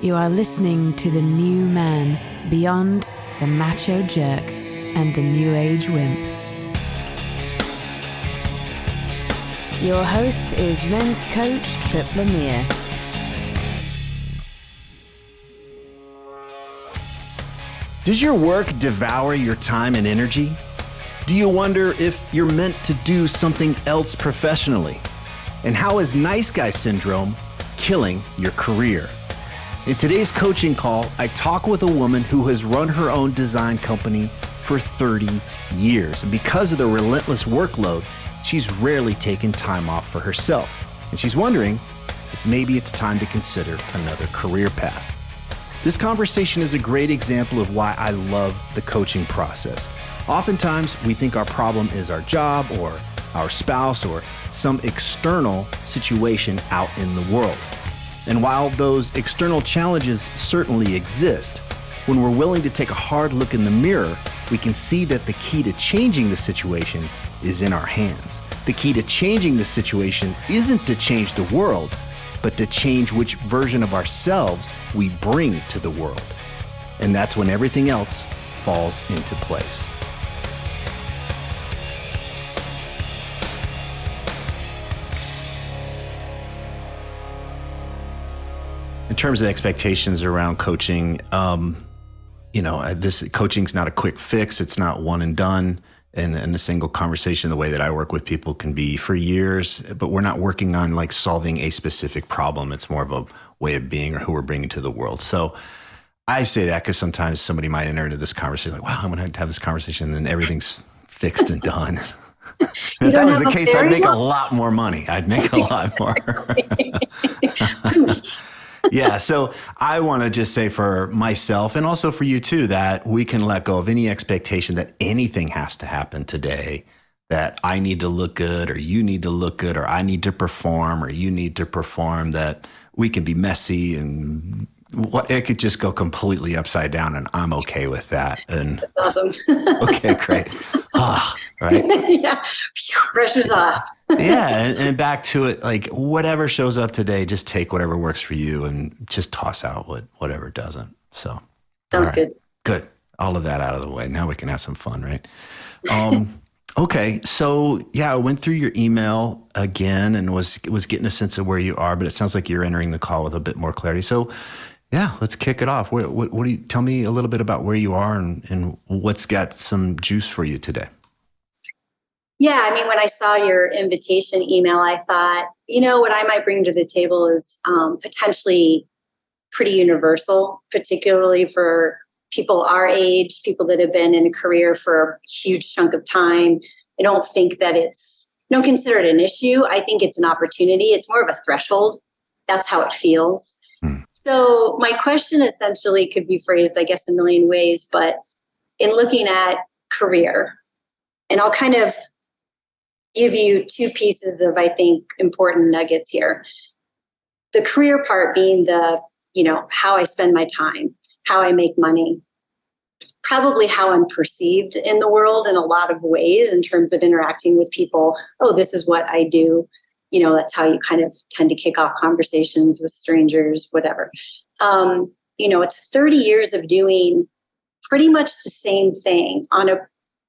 You are listening to the new man beyond the Macho Jerk and the New Age Wimp. Your host is men's coach Tripp Lanier. Does your work devour your time and energy? Do you wonder if you're meant to do something else professionally? And how is nice guy syndrome killing your career? In today's coaching call, I talk with a woman who has run her own design company for 30 years. And because of the relentless workload, she's rarely taken time off for herself. And she's wondering if maybe it's time to consider another career path. This conversation is a great example of why I love the coaching process. Oftentimes, we think our problem is our job or our spouse or some external situation out in the world. And while those external challenges certainly exist, when we're willing to take a hard look in the mirror, we can see that the key to changing the situation is in our hands. The key to changing the situation isn't to change the world, but to change which version of ourselves we bring to the world. And that's when everything else falls into place. In terms of expectations around coaching, this coaching's not a quick fix. It's not one and done. And a single conversation, the way that I work with people can be for years, but we're not working on like solving a specific problem. It's more of a way of being or who we're bringing to the world. So I say that because sometimes somebody might enter into this conversation like, wow, I'm going to have this conversation and then everything's fixed and done. If that was the case, I'd make a lot more money. I'd make a lot more. Yeah. So I want to just say for myself and also for you too, that we can let go of any expectation that anything has to happen today, that I need to look good or you need to look good or I need to perform or you need to perform, that we can be messy and it could just go completely upside down and I'm okay with that. And that's awesome. Okay, great. Oh, right. Yeah. Pressure's off. Yeah. And back to it, like whatever shows up today, just take whatever works for you and just toss out whatever doesn't. So sounds good. Good. All of that out of the way. Now we can have some fun, right? Okay. So yeah, I went through your email again and was getting a sense of where you are, but it sounds like you're entering the call with a bit more clarity. So yeah, let's kick it off. What do you tell me a little bit about where you are and what's got some juice for you today? Yeah, I mean, when I saw your invitation email, I thought, what I might bring to the table is potentially pretty universal, particularly for people our age, people that have been in a career for a huge chunk of time. I don't think that don't consider it an issue. I think it's an opportunity. It's more of a threshold. That's how it feels. So my question essentially could be phrased, I guess, a million ways, but in looking at career, and I'll kind of give you two pieces of, I think, important nuggets here. The career part being how I spend my time, how I make money, probably how I'm perceived in the world in a lot of ways in terms of interacting with people. Oh, this is what I do. That's how you kind of tend to kick off conversations with strangers, whatever. It's 30 years of doing pretty much the same thing on a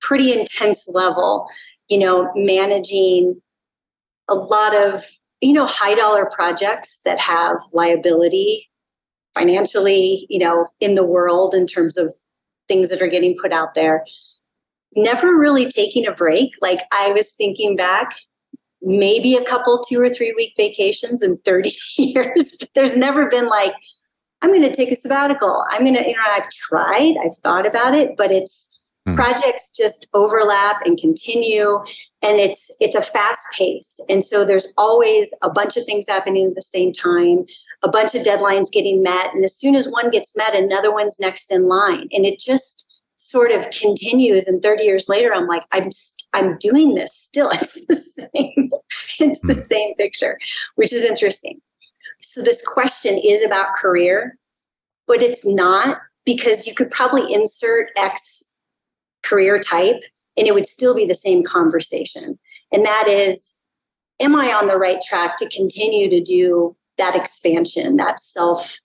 pretty intense level, managing a lot of, high dollar projects that have liability financially, in the world in terms of things that are getting put out there. Never really taking a break. Like I was thinking back, maybe a couple 2 or 3 week vacations in 30 years, but there's never been like, I'm going to take a sabbatical. I'm going to, I've tried, I've thought about it, but projects just overlap and continue, and it's a fast pace. And so there's always a bunch of things happening at the same time, a bunch of deadlines getting met. And as soon as one gets met, another one's next in line. And it just sort of continues. And 30 years later, I'm like, I'm doing this still. It's the same picture, which is interesting. So this question is about career, but it's not, because you could probably insert X career type and it would still be the same conversation. And that is, am I on the right track to continue to do that expansion, that self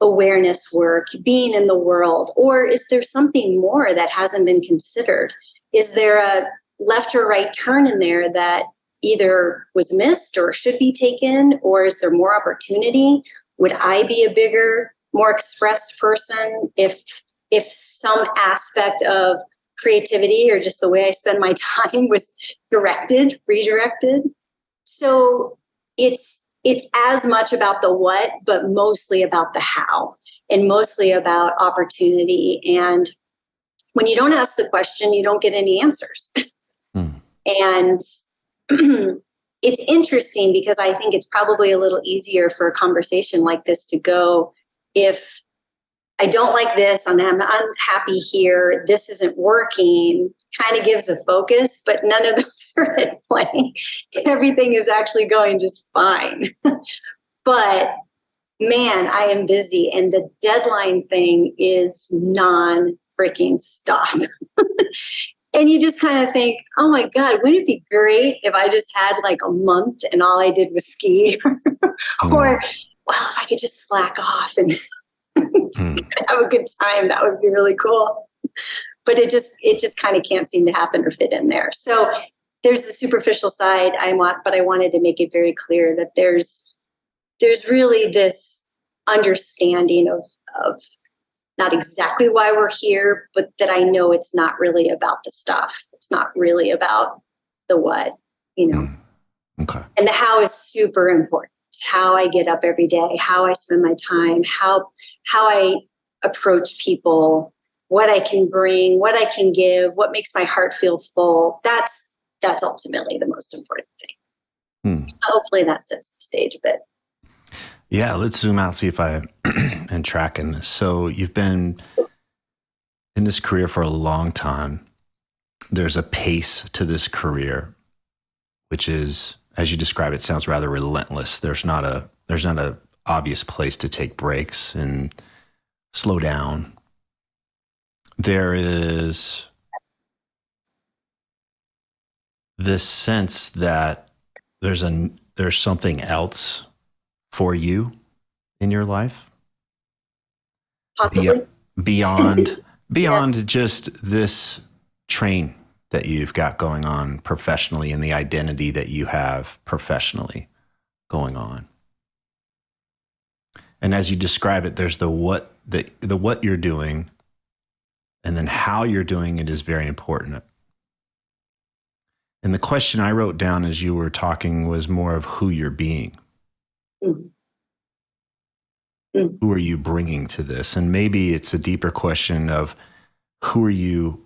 awareness work, being in the world? Or is there something more that hasn't been considered? Is there a left or right turn in there that either was missed or should be taken? Or is there more opportunity? Would I be a bigger, more expressed person if some aspect of creativity or just the way I spend my time was redirected? So it's as much about the what, but mostly about the how, and mostly about opportunity. And when you don't ask the question, you don't get any answers. And it's interesting because I think it's probably a little easier for a conversation like this to go, if I don't like this, I'm unhappy here, this isn't working, kind of gives a focus, but none of those are at play. Everything is actually going just fine. But man, I am busy, and the deadline thing is non-freaking stop. And you just kind of think, oh my God, wouldn't it be great if I just had like a month and all I did was ski? Or, well, if I could just slack off and just have a good time, that would be really cool. But it just kind of can't seem to happen or fit in there. So there's the superficial side but I wanted to make it very clear that there's really this understanding of not exactly why we're here, but that I know it's not really about the stuff. It's not really about the what, Okay. And the how is super important. How I get up every day, how I spend my time, how I approach people, what I can bring, what I can give, what makes my heart feel full. That's ultimately the most important thing. So hopefully that sets the stage a bit. Yeah, let's zoom out, see if I am tracking this. So you've been in this career for a long time. There's a pace to this career, which is, as you describe it, sounds rather relentless. There's not a obvious place to take breaks and slow down. There is this sense that there's something else for you in your life, Possibly. beyond just this train that you've got going on professionally and the identity that you have professionally going on. And as you describe it, there's the what you're doing, and then how you're doing it is very important. And the question I wrote down as you were talking was more of who you're being. Who are you bringing to this? And maybe it's a deeper question of who are you?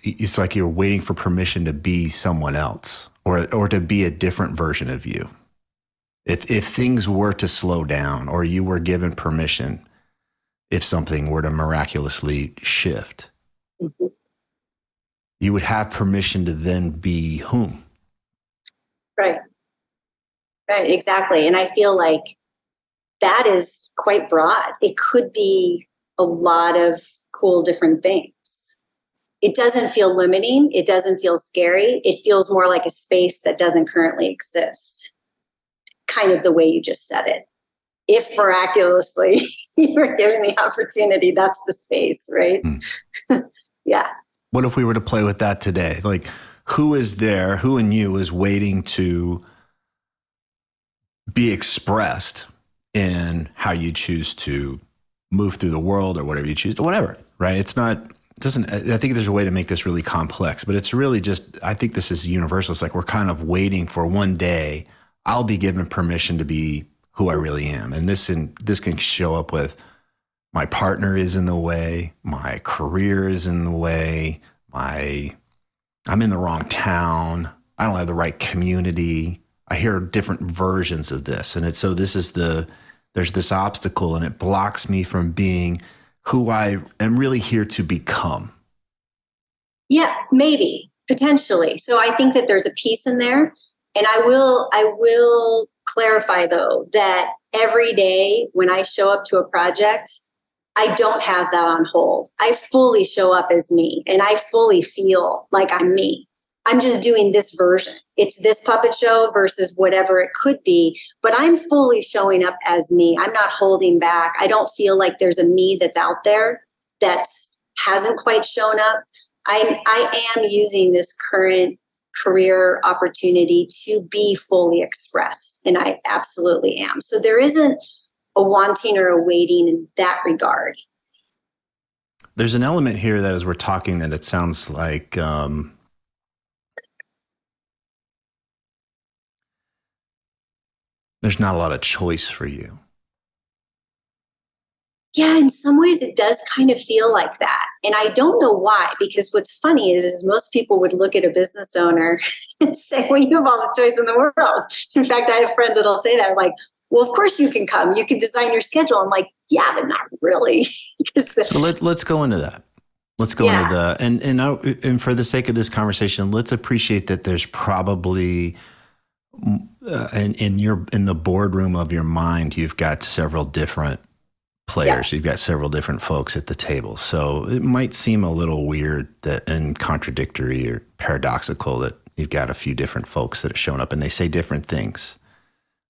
It's like you're waiting for permission to be someone else or to be a different version of you. If things were to slow down, or you were given permission, if something were to miraculously shift, you would have permission to then be whom? Right, exactly. And I feel like that is quite broad. It could be a lot of cool different things. It doesn't feel limiting. It doesn't feel scary. It feels more like a space that doesn't currently exist. Kind of the way you just said it. If miraculously you were given the opportunity, that's the space, right? Yeah. What if we were to play with that today? Like, who is there, who in you is waiting to be expressed in how you choose to move through the world, or whatever you choose to, whatever, right? I think there's a way to make this really complex, but it's really just, I think this is universal. It's like we're kind of waiting for one day I'll be given permission to be who I really am. And this can show up with my partner is in the way, my career is in the way, I'm in the wrong town, I don't have the right community. I hear different versions of this. And there's this obstacle, and it blocks me from being who I am really here to become. Yeah, maybe, potentially. So I think that there's a piece in there. And I will clarify, though, that every day when I show up to a project, I don't have that on hold. I fully show up as me, and I fully feel like I'm me. I'm just doing this version. It's this puppet show versus whatever it could be, but I'm fully showing up as me. I'm not holding back. I don't feel like there's a me that's out there that hasn't quite shown up. I am using this current career opportunity to be fully expressed, and I absolutely am. So there isn't a wanting or a waiting in that regard. There's an element here that as we're talking that it sounds like there's not a lot of choice for you. Yeah, in some ways it does kind of feel like that. And I don't know why, because what's funny is most people would look at a business owner and say, well, you have all the choice in the world. In fact, I have friends that'll say that, like, well, of course you can come. You can design your schedule. I'm like, yeah, but not really. So let's go into that. Let's go into the, and for the sake of this conversation, let's appreciate that there's probably in the boardroom of your mind, you've got several different players. You've got several different folks at the table. So it might seem a little weird and contradictory or paradoxical that you've got a few different folks that have shown up and they say different things.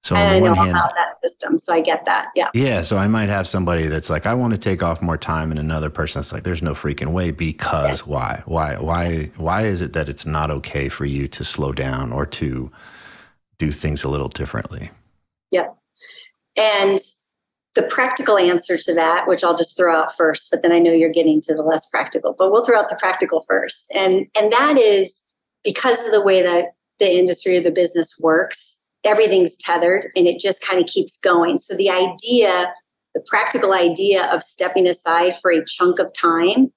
So on I the know one hand, about that system, so I get that. Yeah. Yeah. So I might have somebody that's like, I want to take off more time, and another person that's like, there's no freaking way, because why? Why is it that it's not okay for you to slow down or to do things a little differently? Yep. And the practical answer to that, which I'll just throw out first, but then I know you're getting to the less practical, but we'll throw out the practical first. And that is because of the way that the industry or the business works, everything's tethered and it just kind of keeps going. So the practical idea of stepping aside for a chunk of time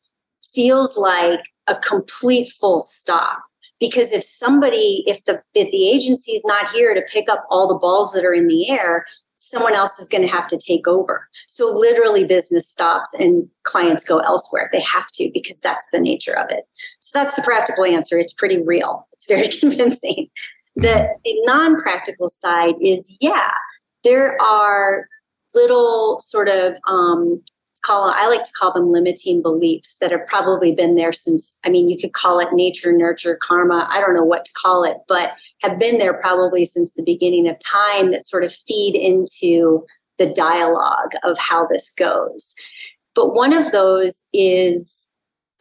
feels like a complete full stop. Because if the agency is not here to pick up all the balls that are in the air, someone else is going to have to take over. So literally business stops and clients go elsewhere. They have to, because that's the nature of it. So that's the practical answer. It's pretty real. It's very convincing. The non-practical side is, there are little sort of, I like to call them limiting beliefs that have probably been there since, you could call it nature, nurture, karma. I don't know what to call it, but have been there probably since the beginning of time that sort of feed into the dialogue of how this goes. But one of those is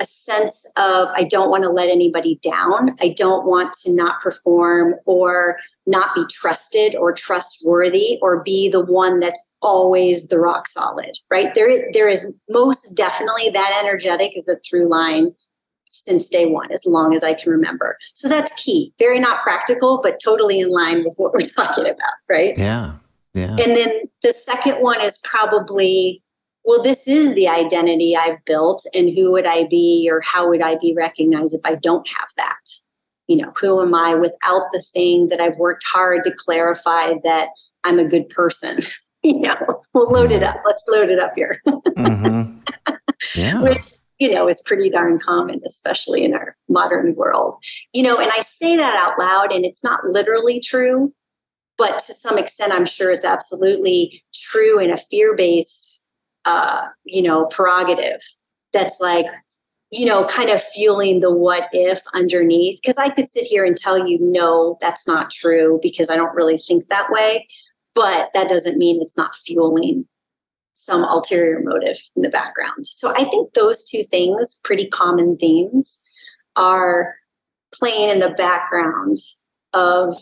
a sense of, I don't want to let anybody down. I don't want to not perform or not be trusted or trustworthy or be the one that's always the rock solid, right? There is most definitely that energetic is a through line since day one, as long as I can remember. So that's key. Very not practical, but totally in line with what we're talking about, right? Yeah. Yeah. And then the second one is probably, well, this is the identity I've built, and who would I be or how would I be recognized if I don't have that? Who am I without the thing that I've worked hard to clarify that I'm a good person? We'll load it up. Let's load it up here. Mm-hmm. Yeah. Which, is pretty darn common, especially in our modern world. And I say that out loud, and it's not literally true, but to some extent, I'm sure it's absolutely true in a fear-based prerogative that's like, kind of fueling the what if underneath. Because I could sit here and tell you, no, that's not true, because I don't really think that way. But that doesn't mean it's not fueling some ulterior motive in the background. So I think those two things, pretty common themes, are playing in the background of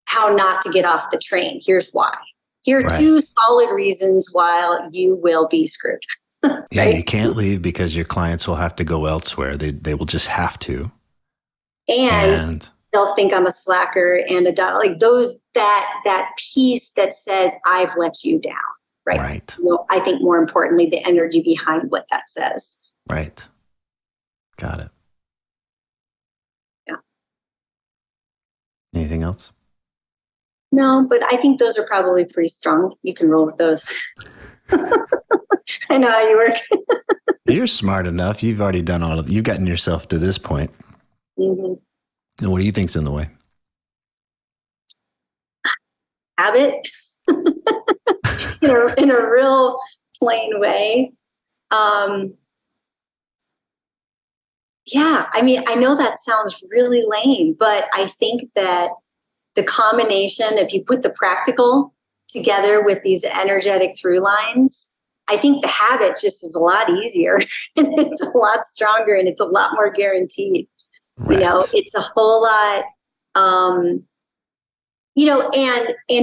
how not to get off the train. Here's why. Here are two solid reasons why you will be screwed. Right? Yeah, you can't leave because your clients will have to go elsewhere. They will just have to. And they'll think I'm a slacker and like those, that piece that says I've let you down. Right. I think more importantly, the energy behind what that says. Right. Got it. Yeah. Anything else? No, but I think those are probably pretty strong. You can roll with those. I know how you work. You're smart enough. You've already done you've gotten yourself to this point. Mm-hmm. And what do you think's in the way? Habit. in a real plain way. Yeah. I mean, I know that sounds really lame, but I think that the combination, if you put the practical together with these energetic through lines, I think the habit just is a lot easier and it's a lot stronger and it's a lot more guaranteed. Right. It's a whole lot, and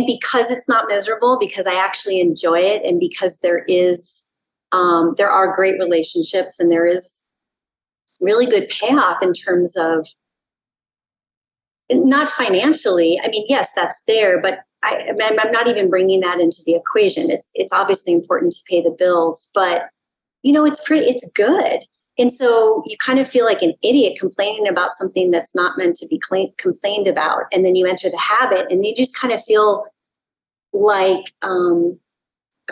because it's not miserable, because I actually enjoy it, and because there are great relationships and there is really good payoff in terms of, not financially. I mean, yes, that's there, but I'm not even bringing that into the equation. It's obviously important to pay the bills, but it's good. And so you kind of feel like an idiot complaining about something that's not meant to be complained about. And then you enter the habit and you just kind of feel like a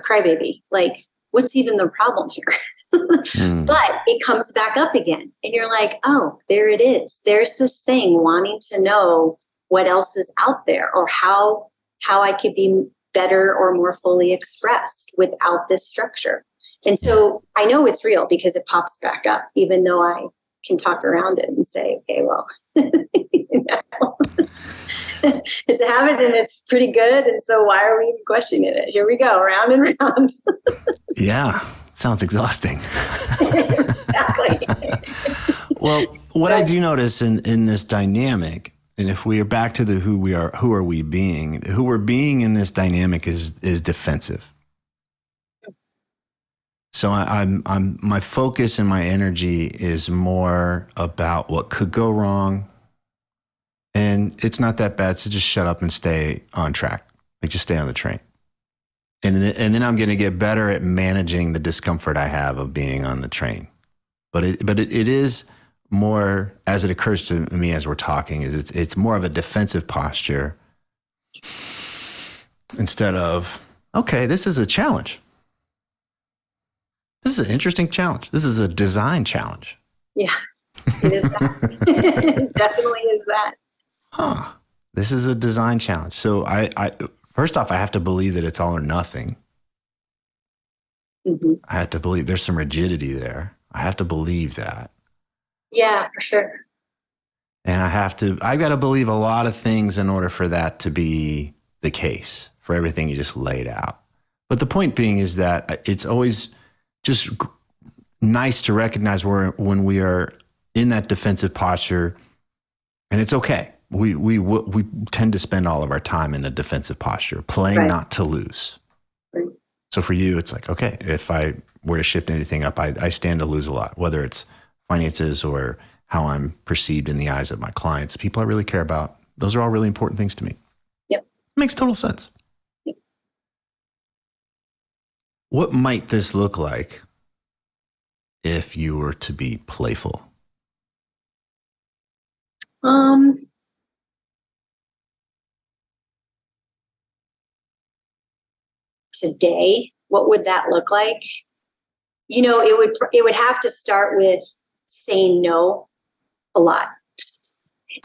crybaby. Like, what's even the problem here? But it comes back up again. And you're like, oh, there it is. There's this thing wanting to know what else is out there, or how I could be better or more fully expressed without this structure. And so I know it's real because it pops back up, even though I can talk around it and say, okay, well, it's a habit and it's pretty good. And so why are we even questioning it? Here we go, round and round. Yeah, sounds exhausting. Exactly. Well, what I do notice in this dynamic, and if we are back to the who are we being, who we're being in this dynamic is defensive. So I'm my focus and my energy is more about what could go wrong, and it's not that bad. So just shut up and stay on track. Like, just stay on the train, and then I'm going to get better at managing the discomfort I have of being on the train. But it is more, as it occurs to me as we're talking, is it's more of a defensive posture instead of, okay, this is a challenge. This is an interesting challenge. This is a design challenge. Yeah, it is that. It definitely is that. Huh. This is a design challenge. So I first off, I have to believe that it's all or nothing. Mm-hmm. I have to believe there's some rigidity there. I have to believe that. Yeah, for sure. And I've got to believe a lot of things in order for that to be the case, for everything you just laid out. But the point being is that it's always just nice to recognize when we are in that defensive posture, and it's okay. We tend to spend all of our time in a defensive posture, playing not to lose. Right. So for you, it's like, okay, if I were to shift anything up, I stand to lose a lot, whether it's finances or how I'm perceived in the eyes of my clients. People I really care about. Those are all really important things to me. Yep. It makes total sense. Yep. What might this look like if you were to be playful? Today, what would that look like? It would have to start with saying no a lot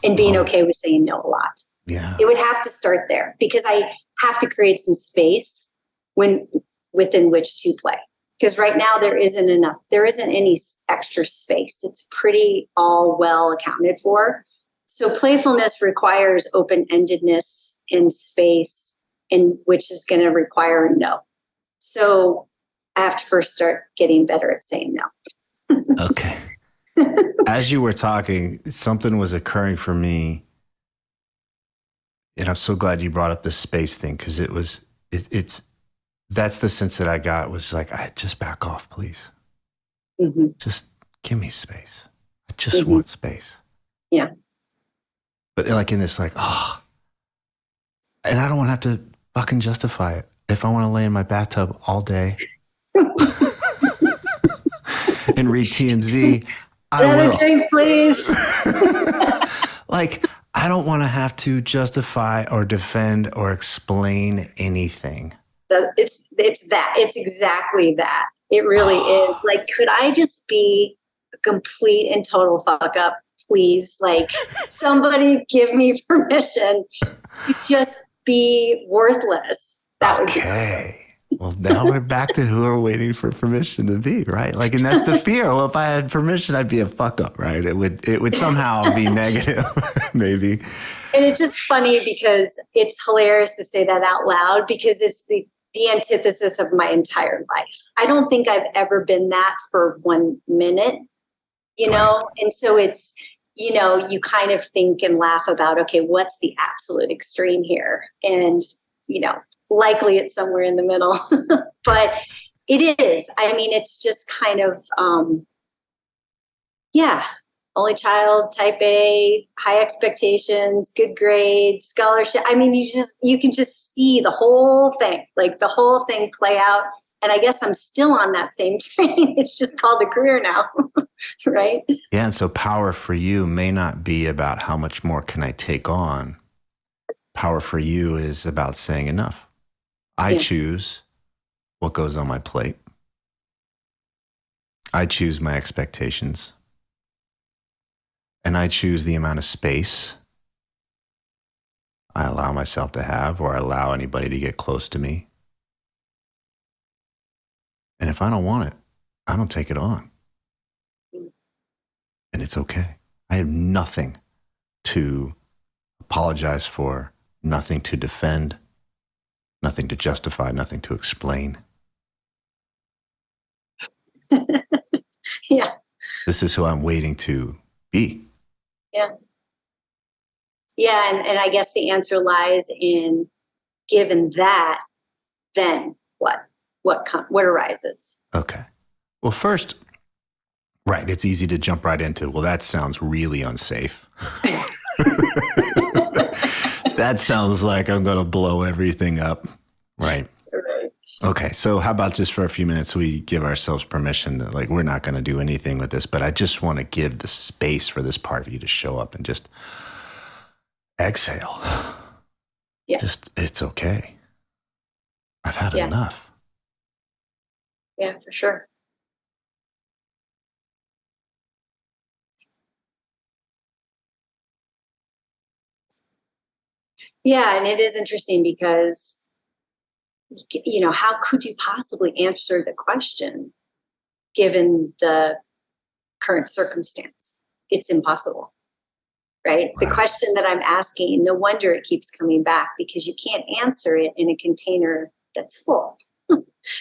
and being okay with saying no a lot. Yeah. It would have to start there because I have to create some space within which to play. Because right now there isn't any extra space. It's pretty all well accounted for. So playfulness requires open-endedness and space, and which is going to require a no. So I have to first start getting better at saying no. Okay. As you were talking, something was occurring for me. And I'm so glad you brought up the space thing, because that's the sense that I got, was like, just back off, please. Mm-hmm. Just give me space. I just want space. Yeah. But like in this, like, and I don't want to have to fucking justify it. If I want to lay in my bathtub all day and read TMZ, I will. Another drink, please. Like, I don't want to have to justify or defend or explain anything. It's that. It's exactly that. It really is. Like, could I just be a complete and total fuck up, please? Like, somebody give me permission to just be worthless. That would be okay. Well, now we're back to who are waiting for permission to be, right? Like, and that's the fear. Well, if I had permission, I'd be a fuck up, right? It would somehow be negative, maybe. And it's just funny because it's hilarious to say that out loud because it's the antithesis of my entire life. I don't think I've ever been that for 1 minute, you know? And so it's, you know, you kind of think and laugh about, okay, what's the absolute extreme here? And, you know, likely it's somewhere in the middle, but it is. I mean, it's just kind of, only child, type A, high expectations, good grades, scholarship. I mean, you can just see the whole thing play out. And I guess I'm still on that same train. It's just called a career now, right? Yeah, and so power for you may not be about how much more can I take on. Power for you is about saying enough. I choose what goes on my plate. I choose my expectations. And I choose the amount of space I allow myself to have or allow anybody to get close to me. And if I don't want it, I don't take it on. And it's okay. I have nothing to apologize for, nothing to defend, nothing to justify, nothing to explain. Yeah. This is who I'm waiting to be. Yeah. Yeah. And I guess the answer lies in given that, then what? What arises? Okay. Well, first, right, it's easy to jump right into, well, that sounds really unsafe. That sounds like I'm going to blow everything up. Right. Right. Okay. So how about just for a few minutes, we give ourselves permission to, like, we're not going to do anything with this, but I just want to give the space for this part of you to show up and just exhale. Yeah. It's okay. I've had enough. Yeah, for sure. Yeah, and it is interesting because, you know, how could you possibly answer the question given the current circumstance? It's impossible, right? The question that I'm asking, no wonder it keeps coming back because you can't answer it in a container that's full.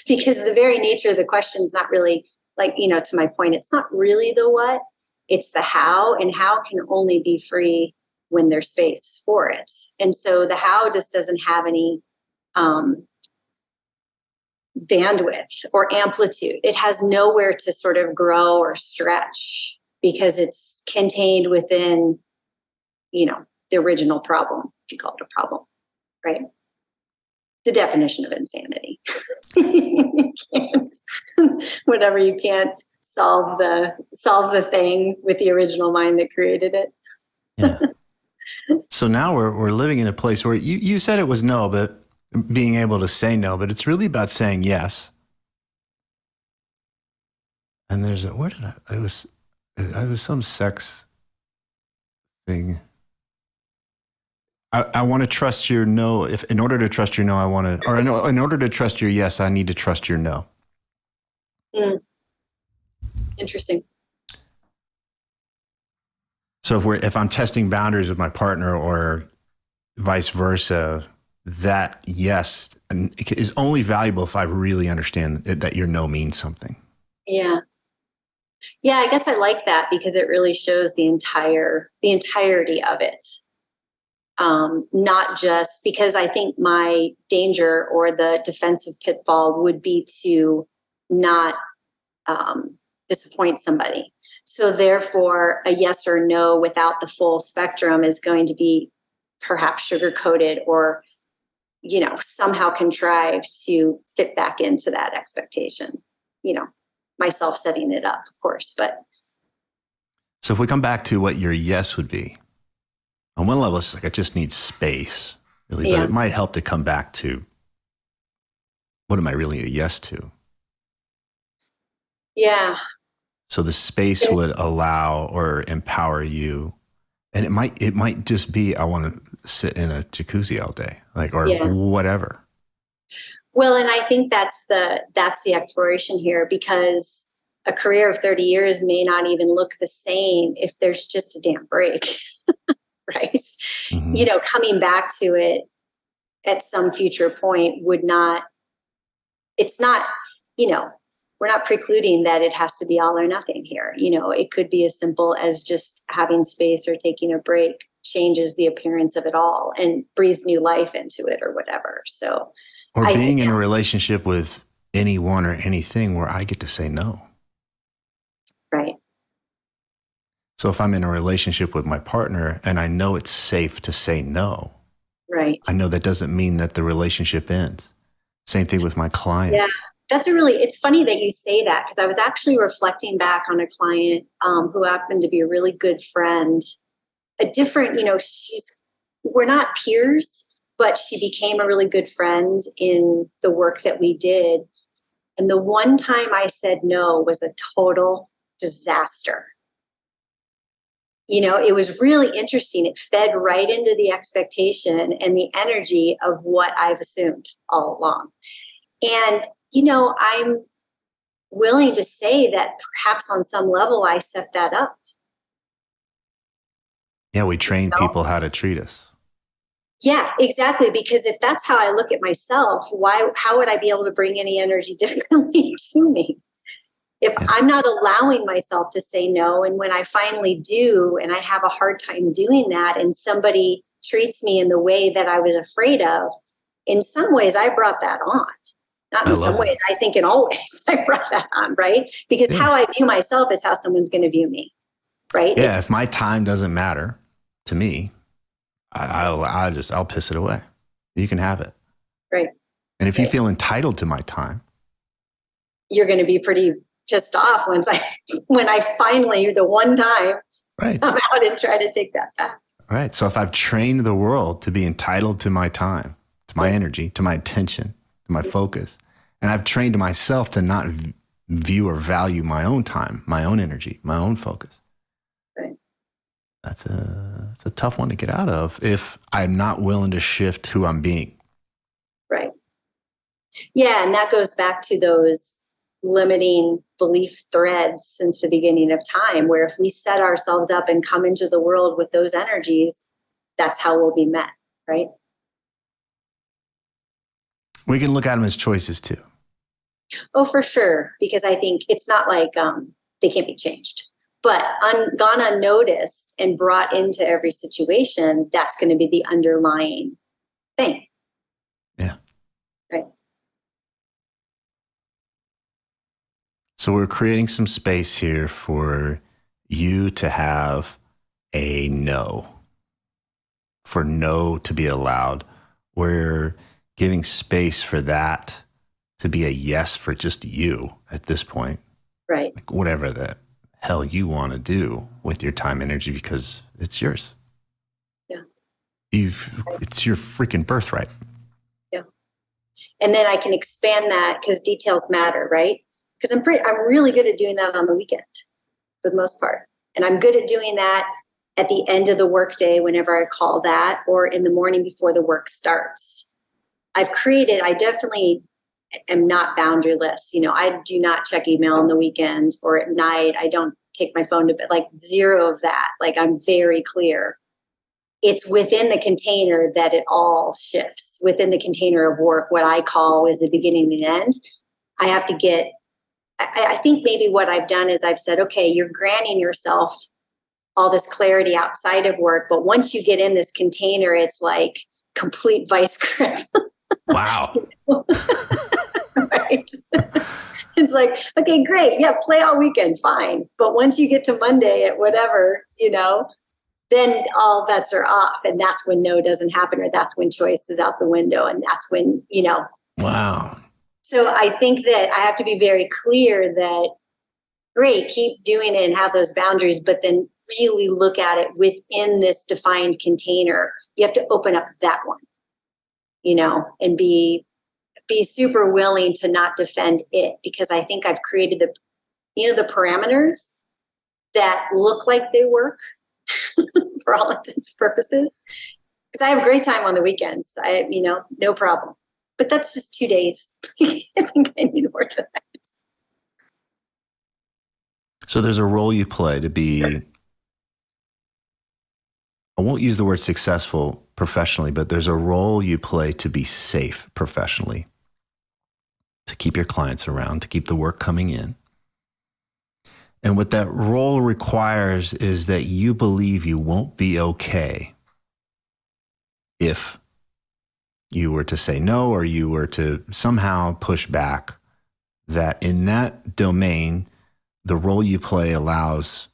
Because the very nature of the question is not really, like, you know, to my point, it's not really the what, it's the how, and how can only be free when there's space for it. And so the how just doesn't have any bandwidth or amplitude. It has nowhere to sort of grow or stretch because it's contained within, you know, the original problem, if you call it a problem, right? The definition of insanity. Whatever, you can't solve the thing with the original mind that created it. Yeah. So now we're living in a place where you said it was no, but being able to say no, but it's really about saying yes. And there's I was some sex thing. I want to trust your no. If in order to trust your no, in order to trust your yes, I need to trust your no. Interesting. So if I'm testing boundaries with my partner or vice versa, that yes is only valuable if I really understand that your no means something. Yeah. Yeah, I guess I like that because it really shows the entirety of it. Not just because I think my danger or the defensive pitfall would be to not disappoint somebody. So therefore, a yes or no without the full spectrum is going to be perhaps sugar-coated or, you know, somehow contrived to fit back into that expectation. You know, myself setting it up, of course. But so if we come back to what your yes would be, on one level, it's like, I just need space, really, but it might help to come back to, what am I really a yes to? Yeah. So the space would allow or empower you. And it might just be, I want to sit in a jacuzzi all day, like, or whatever. Well, and I think that's the exploration here, because a career of 30 years may not even look the same if there's just a damn break, right? Mm-hmm. Coming back to it at some future point would not, it's not, we're not precluding that it has to be all or nothing here. It could be as simple as just having space or taking a break changes the appearance of it all and breathes new life into it or whatever. So, Or being in a relationship with anyone or anything where I get to say no. Right. So if I'm in a relationship with my partner and I know it's safe to say no, right. I know that doesn't mean that the relationship ends. Same thing with my client. Yeah. It's funny that you say that, because I was actually reflecting back on a client who happened to be a really good friend. We're not peers, but she became a really good friend in the work that we did. And the one time I said no was a total disaster. It was really interesting. It fed right into the expectation and the energy of what I've assumed all along. And, I'm willing to say that perhaps on some level I set that up. Yeah, we train people how to treat us. Yeah, exactly. Because if that's how I look at myself, how would I be able to bring any energy differently to me? If I'm not allowing myself to say no, and when I finally do, and I have a hard time doing that, and somebody treats me in the way that I was afraid of, in some ways I brought that on. Not in some ways, I think in all ways I brought that on, right? Because how I view myself is how someone's going to view me, right? Yeah, if my time doesn't matter to me, I'll piss it away. You can have it. Right. And if you feel entitled to my time, you're going to be pretty pissed off when I finally, the one time, right, come out and try to take that back. Right. So if I've trained the world to be entitled to my time, to my energy, to my attention, to my focus, and I've trained myself to not view or value my own time, my own energy, my own focus. Right. That's a tough one to get out of if I'm not willing to shift who I'm being. Right. Yeah, and that goes back to those limiting belief threads since the beginning of time, where if we set ourselves up and come into the world with those energies, that's how we'll be met, right? We can look at them as choices too. Oh, for sure. Because I think it's not like they can't be changed, but gone unnoticed and brought into every situation, that's going to be the underlying thing. Yeah. Right. So we're creating some space here for you to have a no, for no to be allowed. We're giving space for that to be a yes for just you at this point. Right. Like whatever the hell you want to do with your time, energy, because it's yours. Yeah. It's your freaking birthright. Yeah. And then I can expand that because details matter, right? Because I'm really good at doing that on the weekend for the most part. And I'm good at doing that at the end of the workday whenever I call that, or in the morning before the work starts. I definitely am not boundaryless. I do not check email on the weekend or at night. I don't take my phone to bed, like zero of that. Like I'm very clear. It's within the container that it all shifts. Within the container of work, what I call is the beginning and the end. I have to I think maybe what I've done is I've said, okay, you're granting yourself all this clarity outside of work. But once you get in this container, it's like complete vice grip. Wow. Right. It's like, okay, great. Yeah, play all weekend. Fine. But once you get to Monday at whatever, then all bets are off. And that's when no doesn't happen, or that's when choice is out the window. And that's when, Wow. So I think that I have to be very clear that, great, keep doing it and have those boundaries, but then really look at it within this defined container. You have to open up that one, and be super willing to not defend it, because I think I've created the parameters that look like they work for all intents and purposes. Because I have a great time on the weekends. No problem. but that's just 2 days. I think I need more than that. So there's a role you play to be, I won't use the word successful professionally, but there's a role you play to be safe professionally, to keep your clients around, to keep the work coming in. And what that role requires is that you believe you won't be okay if you were to say no, or you were to somehow push back, that in that domain, the role you play allows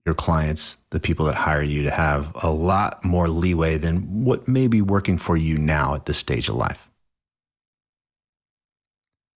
your clients, the people that hire you, to have a lot more leeway than what may be working for you now at this stage of life.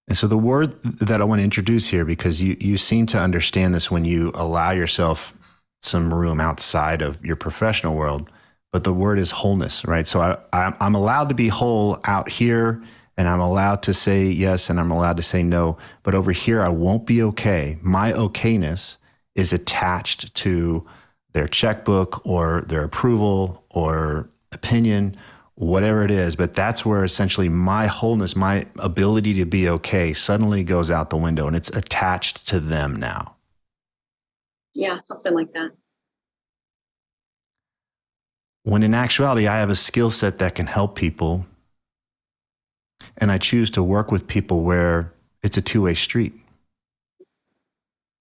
And so the word that I want to introduce here, because you seem to understand this when you allow yourself some room outside of your professional world, but the word is wholeness, right? So I'm allowed to be whole out here, and I'm allowed to say yes, and I'm allowed to say no. But over here, I won't be okay. My okayness is attached to their checkbook or their approval or opinion, whatever it is. But that's where essentially my wholeness, my ability to be okay, suddenly goes out the window, and it's attached to them now. Yeah, something like that. When in actuality, I have a skill set that can help people. And I choose to work with people where it's a two-way street.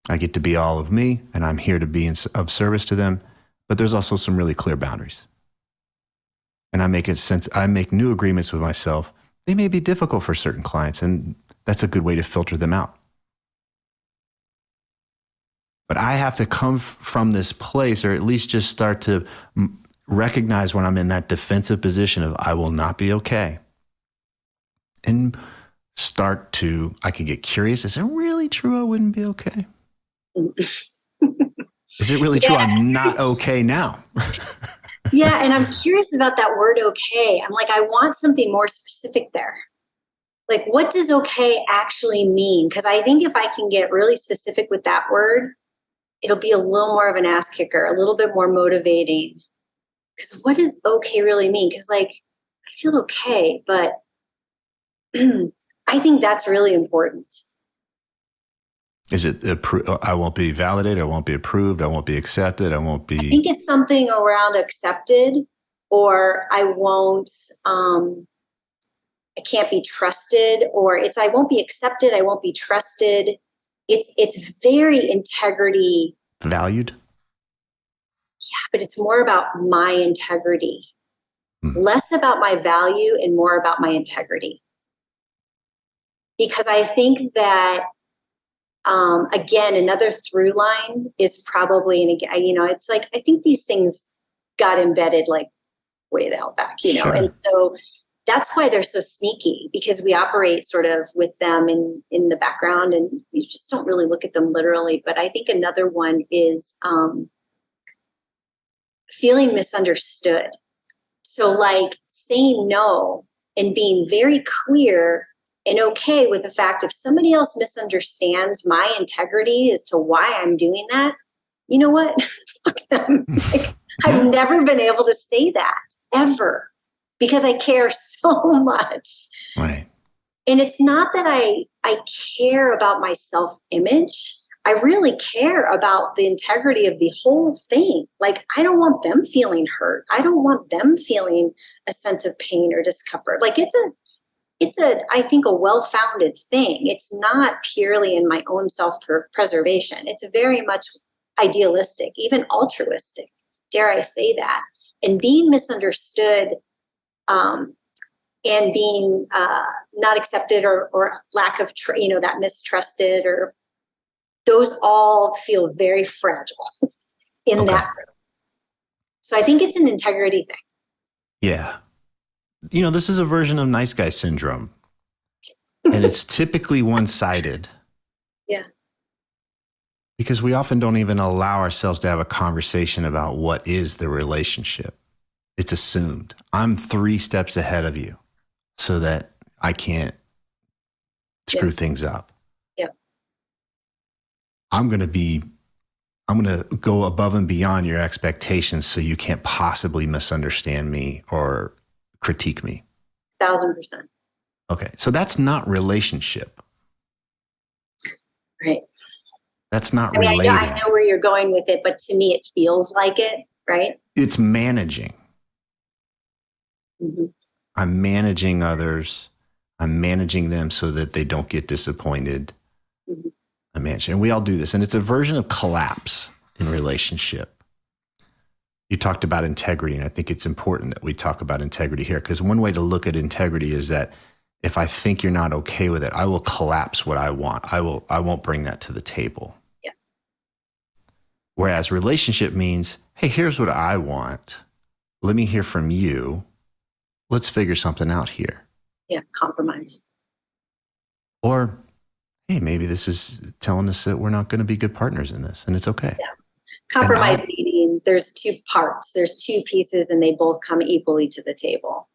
I get to be all of me, and I'm here to be of service to them. But there's also some really clear boundaries. And I make new agreements with myself. They may be difficult for certain clients, and that's a good way to filter them out. But I have to come from this place, or at least just start to recognize when I'm in that defensive position of I will not be okay. And I can get curious. Is it really true I wouldn't be okay? Is it really true I'm not okay now? Yeah, and I'm curious about that word okay. I'm like, I want something more specific there. Like, what does okay actually mean? Because I think if I can get really specific with that word, it'll be a little more of an ass kicker, a little bit more motivating. Because what does okay really mean? Because like, I feel okay, but I think that's really important. Is it I won't be validated, I won't be approved, I won't be accepted, I won't be... I think it's something around accepted, or I can't be trusted, or it's I won't be accepted, I won't be trusted. It's very integrity. Valued? Yeah, but it's more about my integrity. Less about my value and more about my integrity. Because I think that, again, another through line is probably, and again, it's like, I think these things got embedded like way the hell back, Sure. And so that's why they're so sneaky, because we operate sort of with them in the background, and you just don't really look at them literally. But I think another one is feeling misunderstood. So like saying no and being very clear and okay with the fact if somebody else misunderstands my integrity as to why I'm doing that, you know what? Fuck them. Like, I've never been able to say that ever because I care so much. Right. And it's not that I care about my self-image. I really care about the integrity of the whole thing. Like, I don't want them feeling hurt. I don't want them feeling a sense of pain or discomfort. Like, I think, a well-founded thing. It's not purely in my own self-preservation. It's very much idealistic, even altruistic, dare I say that. And being misunderstood and being not accepted or lack of, that mistrusted, or those all feel very fragile in that room. So I think it's an integrity thing. Yeah. This is a version of nice guy syndrome, and it's typically one-sided. Yeah. Because we often don't even allow ourselves to have a conversation about what is the relationship. It's assumed. I'm 3 steps ahead of you so that I can't screw things up. Yeah. I'm going to go above and beyond your expectations so you can't possibly misunderstand me or critique me. 1,000%. Okay. So that's not relationship. Right. That's not I mean, relating. I know where you're going with it, but to me, it feels like it, right? It's managing. Mm-hmm. I'm managing others. I'm managing them so that they don't get disappointed. Mm-hmm. I'm managing. And we all do this. And it's a version of collapse in relationship. You talked about integrity, and I think it's important that we talk about integrity here, because one way to look at integrity is that if I think you're not okay with it, I will collapse what I want. I won't bring that to the table. Yeah. Whereas relationship means, hey, here's what I want. Let me hear from you. Let's figure something out here. Yeah, compromise. Or, hey, maybe this is telling us that we're not going to be good partners in this, and it's okay. Yeah. Compromise meaning there's two parts, there's two pieces, and they both come equally to the table.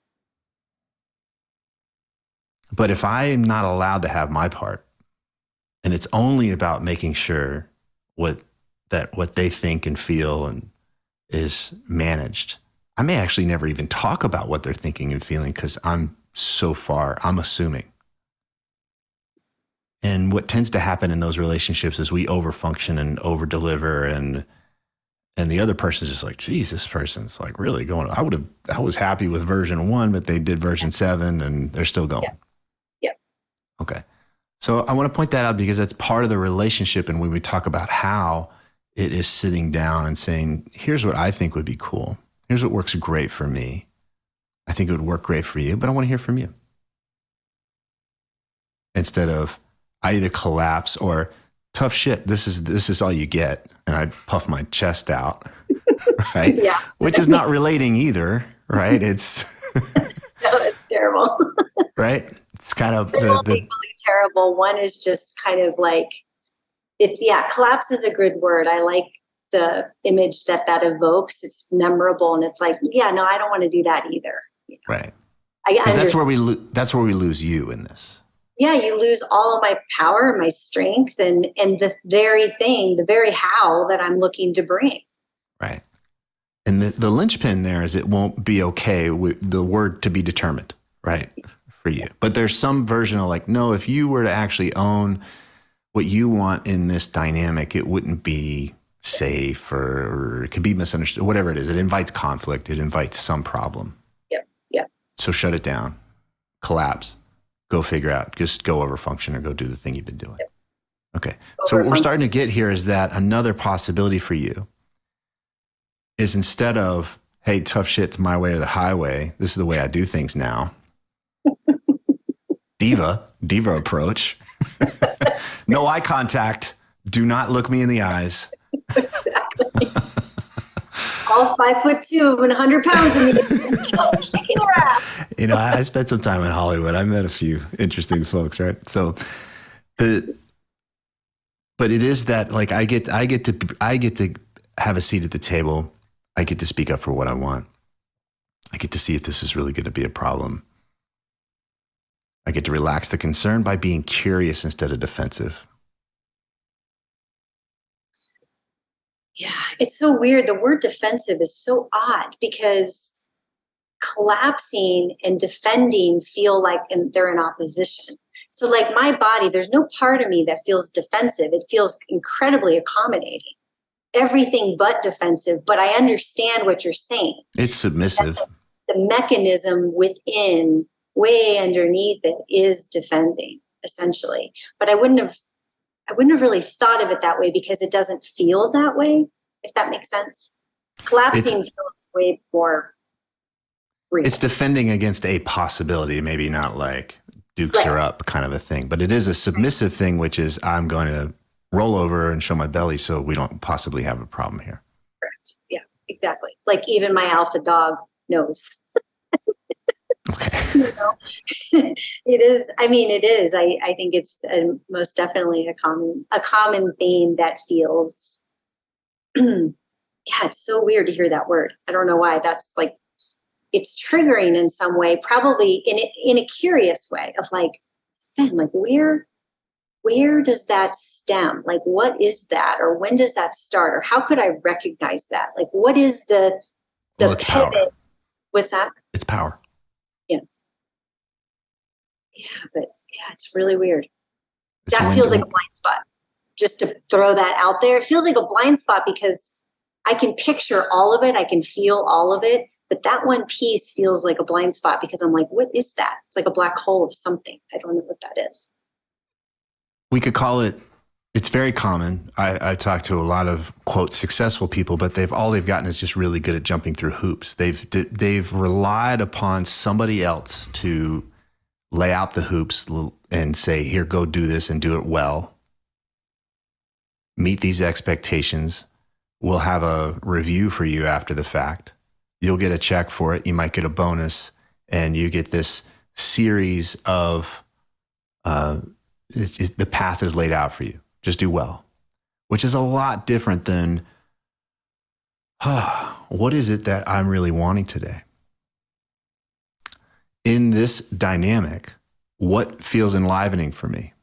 But if I am not allowed to have my part, and it's only about making sure what they think and feel and is managed, I may actually never even talk about what they're thinking and feeling because I'm assuming. And what tends to happen in those relationships is we overfunction and overdeliver, and the other person's just like, geez, this person's like really going. I was happy with version 1, but they did version 7 and they're still going. Yeah. Okay. So I want to point that out because that's part of the relationship. And when we talk about how it is sitting down and saying, here's what I think would be cool. Here's what works great for me. I think it would work great for you, but I want to hear from you. Instead of I either collapse or tough shit. This is all you get. And I puff my chest out, right? Yeah. Which is not relating either, right? It's No, it's terrible. right. It's kind of They're both equally terrible. One is just kind of like, collapse is a good word. I like the image that evokes. It's memorable, and it's like, no, I don't want to do that either. You know? Right. That's where we lose you in this. Yeah, you lose all of my power, my strength, and the very thing, the very how that I'm looking to bring. Right. And the linchpin there is it won't be okay with the word to be determined, right, for you. But there's some version of like, no, if you were to actually own what you want in this dynamic, it wouldn't be safe or it could be misunderstood, whatever it is. It invites conflict. It invites some problem. Yep. So shut it down, collapse, go figure out, just go over function or go do the thing you've been doing. Yep. Okay. So what we're starting to get here is that another possibility for you is instead of, hey, tough shit's my way or the highway, this is the way I do things now. Diva approach. No eye contact. Do not look me in the eyes. Exactly. All 5'2" and 100 pounds of me. Kicking your ass. You know, I spent some time in Hollywood. I met a few interesting folks, right? So but it is that like I get to have a seat at the table. I get to speak up for what I want. I get to see if this is really going to be a problem. I get to relax the concern by being curious instead of defensive. Yeah, it's so weird. The word defensive is so odd because collapsing and defending feel like they're in opposition. So like my body, there's no part of me that feels defensive. It feels incredibly accommodating. Everything but defensive, but I understand what you're saying. It's submissive. The mechanism within, way underneath it, is defending, essentially. But I wouldn't have really thought of it that way because it doesn't feel that way, if that makes sense. Collapsing feels way more real. It's defending against a possibility, maybe not like dukes her up kind of a thing, but it is a submissive thing, which is I'm going to roll over and show my belly so we don't possibly have a problem here. Correct. Yeah, exactly. Like even my alpha dog knows. Okay. You know? It is. I mean, it is. I think it's most definitely a common theme that feels. Yeah, it's so weird to hear that word. I don't know why. That's like it's triggering in some way, probably in a curious way of like, man, like where does that stem? Like, what is that? Or when does that start? Or how could I recognize that? Like, what is the it's pivot? power. What's that? It's power. Yeah. but yeah, it's really weird. It's That feels like a blind spot. Just to throw that out there, it feels like a blind spot because I can picture all of it. I can feel all of it. But that one piece feels like a blind spot because I'm like, what is that? It's like a black hole of something. I don't know what that is. We could call it, it's very common. I talk to a lot of, quote, successful people, but all they've gotten is just really good at jumping through hoops. They've relied upon somebody else to lay out the hoops and say, here, go do this and do it well. Meet these expectations. We'll have a review for you after the fact. You'll get a check for it. You might get a bonus, and you get this series of, the path is laid out for you. Just do well, which is a lot different than, what is it that I'm really wanting today? In this dynamic, what feels enlivening for me?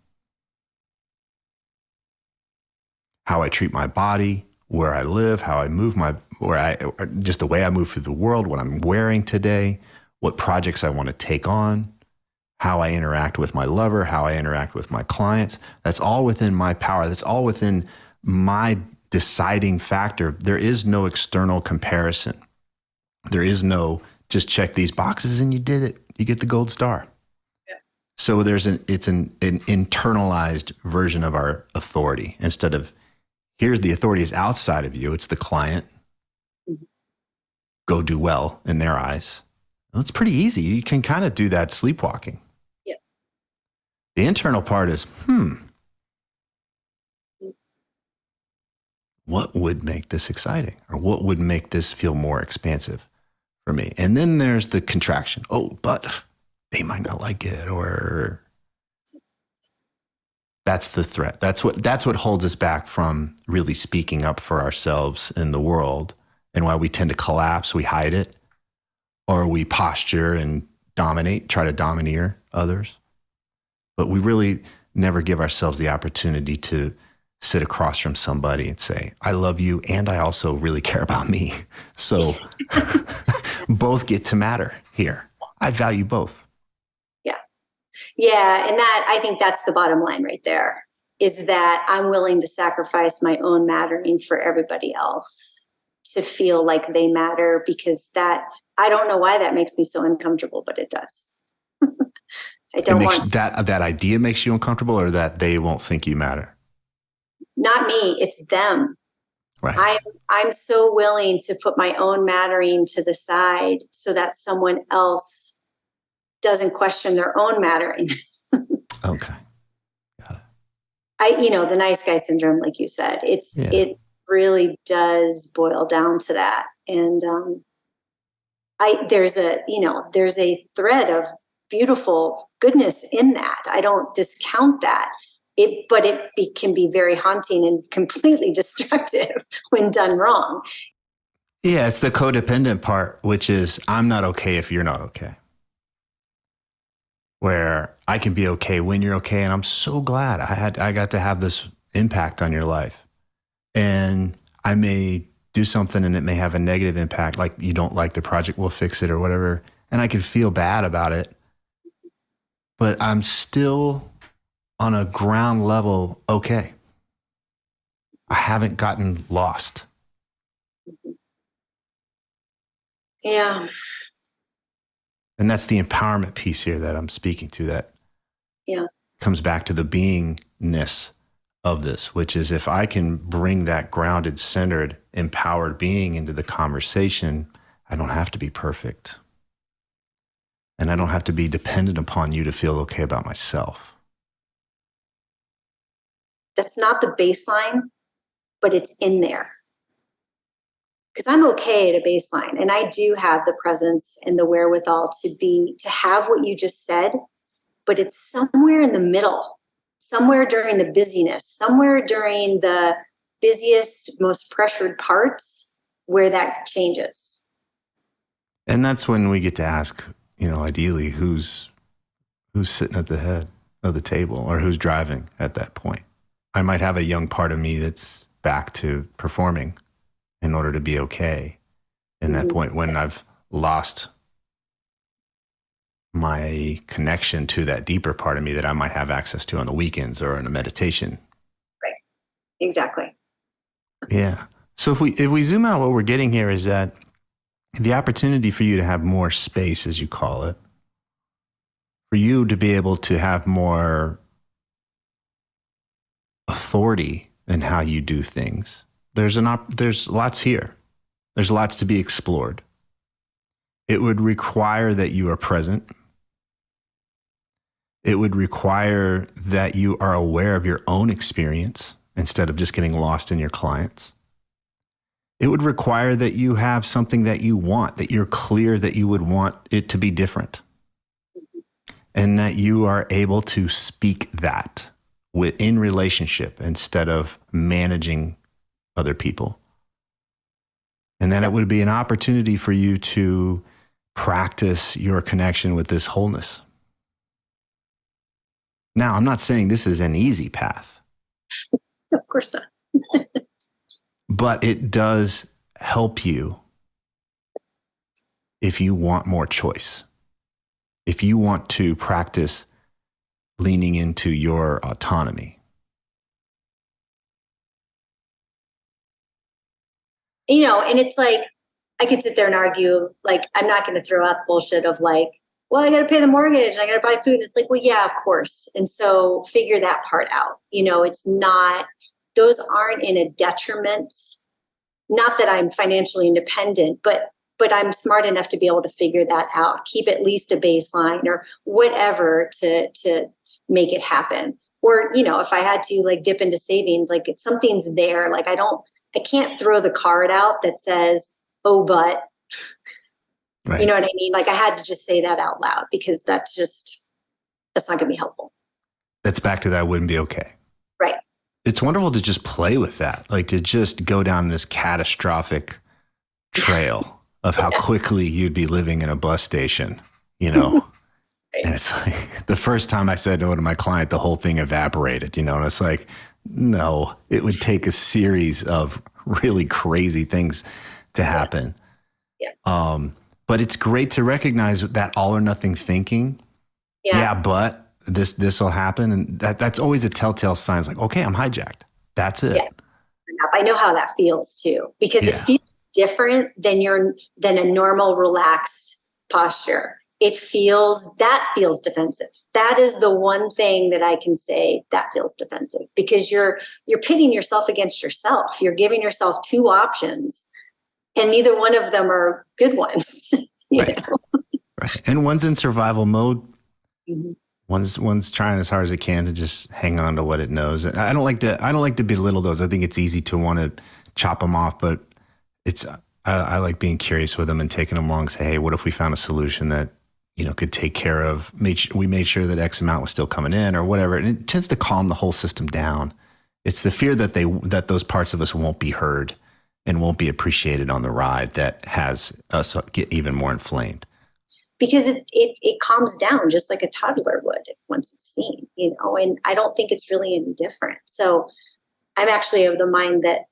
How I treat my body, where I live, how I move just the way I move through the world, what I'm wearing today, what projects I want to take on, how I interact with my lover, how I interact with my clients. That's all within my power. That's all within my deciding factor. There is no external comparison. There is no just check these boxes and you did it. You get the gold star. Yeah. So it's an internalized version of our authority instead of, here's the authority is outside of you. It's the client. Mm-hmm. Go do well in their eyes. Well, it's pretty easy. You can kind of do that sleepwalking. Yeah. The internal part is, what would make this exciting? Or what would make this feel more expansive for me? And then there's the contraction. Oh, but they might not like it, or that's the threat. That's what holds us back from really speaking up for ourselves in the world, and why we tend to collapse. We hide it, or we posture and try to domineer others. But we really never give ourselves the opportunity to sit across from somebody and say, I love you, and I also really care about me. So both get to matter here. I value both. Yeah. And I think that's the bottom line right there, is that I'm willing to sacrifice my own mattering for everybody else to feel like they matter, because I don't know why that makes me so uncomfortable, but it does. I don't want that idea makes you uncomfortable, or that they won't think you matter? Not me, it's them. Right. I'm so willing to put my own mattering to the side so that someone else doesn't question their own mattering. Okay. Got it. The nice guy syndrome, like you said, it really does boil down to that. And there's a thread of beautiful goodness in that. I don't discount that. But it can be very haunting and completely destructive when done wrong. Yeah, it's the codependent part, which is, I'm not okay if you're not okay. Where I can be okay when you're okay, and I'm so glad I got to have this impact on your life. And I may do something and it may have a negative impact, like you don't like the project, we'll fix it or whatever. And I could feel bad about it. But I'm still on a ground level okay. I haven't gotten lost. Yeah. And that's the empowerment piece here that I'm speaking to, that comes back to the beingness of this, which is, if I can bring that grounded, centered, empowered being into the conversation, I don't have to be perfect. And I don't have to be dependent upon you to feel okay about myself. That's not the baseline, but it's in there. Because I'm okay at a baseline, and I do have the presence and the wherewithal to have what you just said, but it's somewhere in the middle, somewhere during the busyness, somewhere during the busiest, most pressured parts where that changes. And that's when we get to ask, ideally, who's sitting at the head of the table, or who's driving at that point. I might have a young part of me that's back to performing in order to be okay in that point, when I've lost my connection to that deeper part of me that I might have access to on the weekends or in a meditation. Right. Exactly. Yeah. So if we zoom out, what we're getting here is that the opportunity for you to have more space, as you call it, for you to be able to have more authority in how you do things. There's lots here. There's lots to be explored. It would require that you are present. It would require that you are aware of your own experience instead of just getting lost in your clients. It would require that you have something that you want, that you're clear that you would want it to be different, and that you are able to speak that in relationship instead of managing other people. And then it would be an opportunity for you to practice your connection with this wholeness. Now, I'm not saying this is an easy path. Of course not. But it does help you if you want more choice. If you want to practice leaning into your autonomy. And it's like, I could sit there and argue, like, I'm not going to throw out the bullshit of like, well, I got to pay the mortgage and I got to buy food. It's like, well, yeah, of course. And so figure that part out. It's not, those aren't in a detriment. Not that I'm financially independent, but I'm smart enough to be able to figure that out, keep at least a baseline or whatever to make it happen. Or, if I had to like dip into savings, like if something's there, like I can't throw the card out that says, oh, but, Right. You know what I mean? Like I had to just say that out loud because that's not going to be helpful. That's back to that wouldn't be okay. Right. It's wonderful to just play with that, like to just go down this catastrophic trail of how quickly you'd be living in a bus station, Right. And it's like the first time I said no to my client, the whole thing evaporated, and it's like, no, it would take a series of really crazy things to happen. Yeah. But it's great to recognize that all or nothing thinking. Yeah, but this will happen. And that's always a telltale sign. It's like, okay, I'm hijacked. That's it. Yeah. I know how that feels too, because it feels different than a normal relaxed posture. That feels defensive. That is the one thing that I can say that feels defensive, because you're pitting yourself against yourself. You're giving yourself two options and neither one of them are good ones. Right. Right. And one's in survival mode. Mm-hmm. One's trying as hard as it can to just hang on to what it knows. I don't like to belittle those. I think it's easy to want to chop them off, but I like being curious with them and taking them along and say, hey, what if we found a solution that, could take care of, we made sure that X amount was still coming in or whatever. And it tends to calm the whole system down. It's the fear that those parts of us won't be heard and won't be appreciated on the ride that has us get even more inflamed. Because it calms down just like a toddler would if once it's seen, and I don't think it's really any different. So I'm actually of the mind that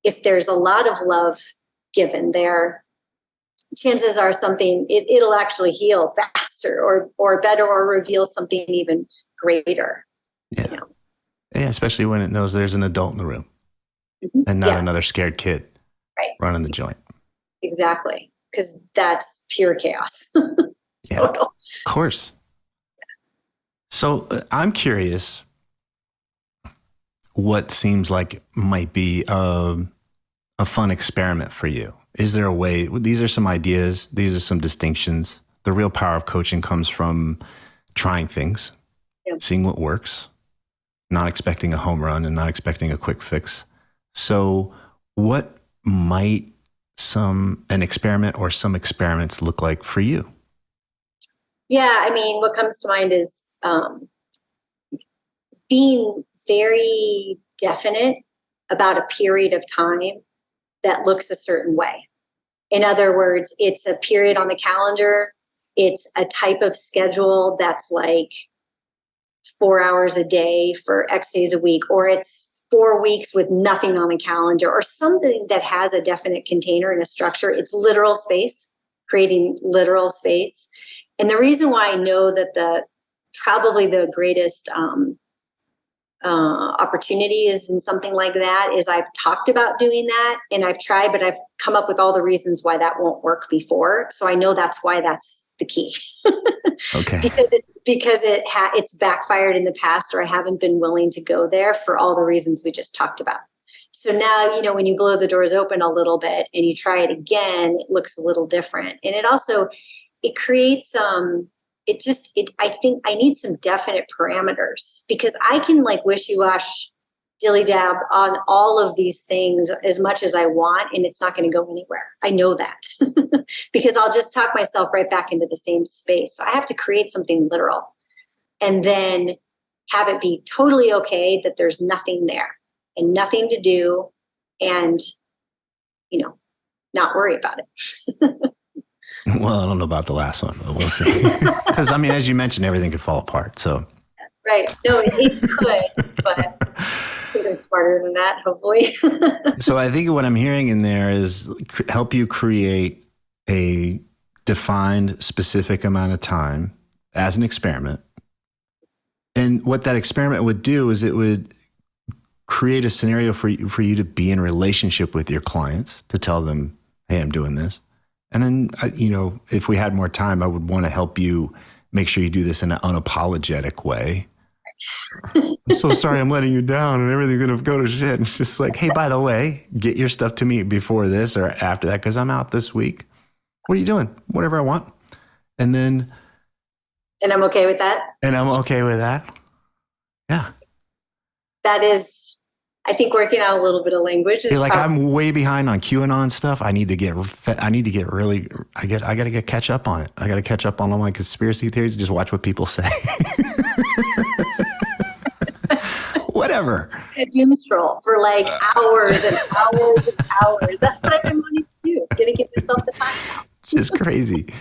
if there's a lot of love given there, chances are it'll actually heal faster or better or reveal something even greater. Yeah. Yeah, especially when it knows there's an adult in the room. Mm-hmm. And not another scared kid running the joint. Exactly. Because that's pure chaos. Yeah, of course. So I'm curious what seems like might be a fun experiment for you. Is there a way? These are some ideas. These are some distinctions. The real power of coaching comes from trying things, seeing what works, not expecting a home run and not expecting a quick fix. So what might an experiment or some experiments look like for you? Yeah, I mean, what comes to mind is being very definite about a period of time that looks a certain way. In other words, it's a period on the calendar. It's a type of schedule that's like 4 hours a day for X days a week, or it's 4 weeks with nothing on the calendar, or something that has a definite container and a structure. It's literal space, creating literal space. And the reason why I know that probably the greatest opportunity is in something like that is I've talked about doing that and I've tried, but I've come up with all the reasons why that won't work before. So I know that's why that's the key. Okay. because it's backfired in the past, or I haven't been willing to go there for all the reasons we just talked about. So now, when you blow the doors open a little bit and you try it again, it looks a little different. And it creates, I think I need some definite parameters, because I can like wishy-wash dilly dab on all of these things as much as I want, and it's not going to go anywhere. I know that because I'll just talk myself right back into the same space. So I have to create something literal and then have it be totally okay that there's nothing there and nothing to do, and, not worry about it. Well, I don't know about the last one, but we'll see. Because, as you mentioned, everything could fall apart. So, right. No, it could, but I think I'm smarter than that, hopefully. So I think what I'm hearing in there is help you create a defined, specific amount of time as an experiment. And what that experiment would do is it would create a scenario for you to be in relationship with your clients, to tell them, hey, I'm doing this. And then, if we had more time, I would want to help you make sure you do this in an unapologetic way. I'm so sorry I'm letting you down and everything's going to go to shit. And it's just like, hey, by the way, get your stuff to me before this or after that, because I'm out this week. What are you doing? Whatever I want. And I'm okay with that. And I'm okay with that. Yeah. That is, I think, working out a little bit of language. You're like, I'm way behind on QAnon stuff. I got to catch up on it. I got to catch up on all my conspiracy theories and just watch what people say. Whatever. A doom scroll for like hours and hours and hours. That's what I've been wanting to do. I'm going to give myself the time now. Just crazy.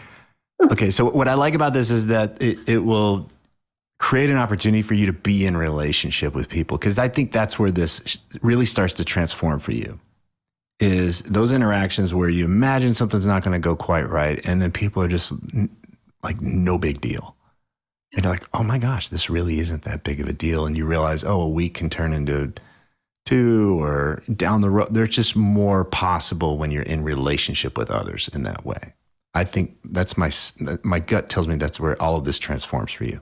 Okay. So what I like about this is that it will create an opportunity for you to be in relationship with people. Because I think that's where this really starts to transform for you, is those interactions where you imagine something's not going to go quite right. And then people are just like, no big deal. And you're like, oh my gosh, this really isn't that big of a deal. And you realize, a week can turn into 2, or down the road. There's just more possible when you're in relationship with others in that way. I think that's my gut tells me that's where all of this transforms for you.